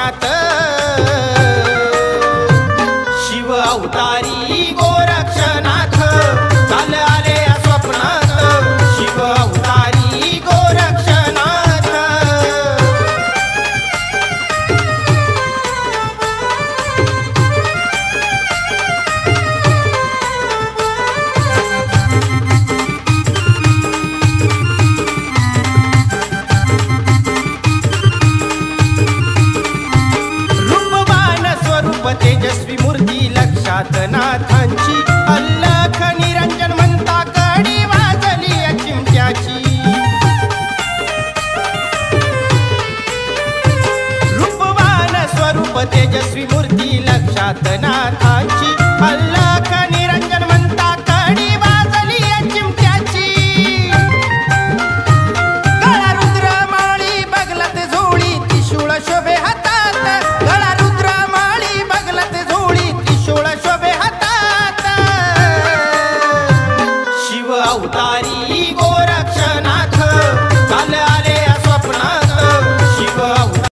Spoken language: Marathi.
स्वप्नात शिव अवतारी गोरक्षनाथ काल आले या स्वप्नात शिव अवतारी गोरक्षनाथ तेजस्वी मूर्ती लक्षात नाथांची अल्लख निरंजन म्हणता कडी वाजली या चिमट्याची रूपवान स्वरूप तेजस्वी मूर्ती लक्षात नाथ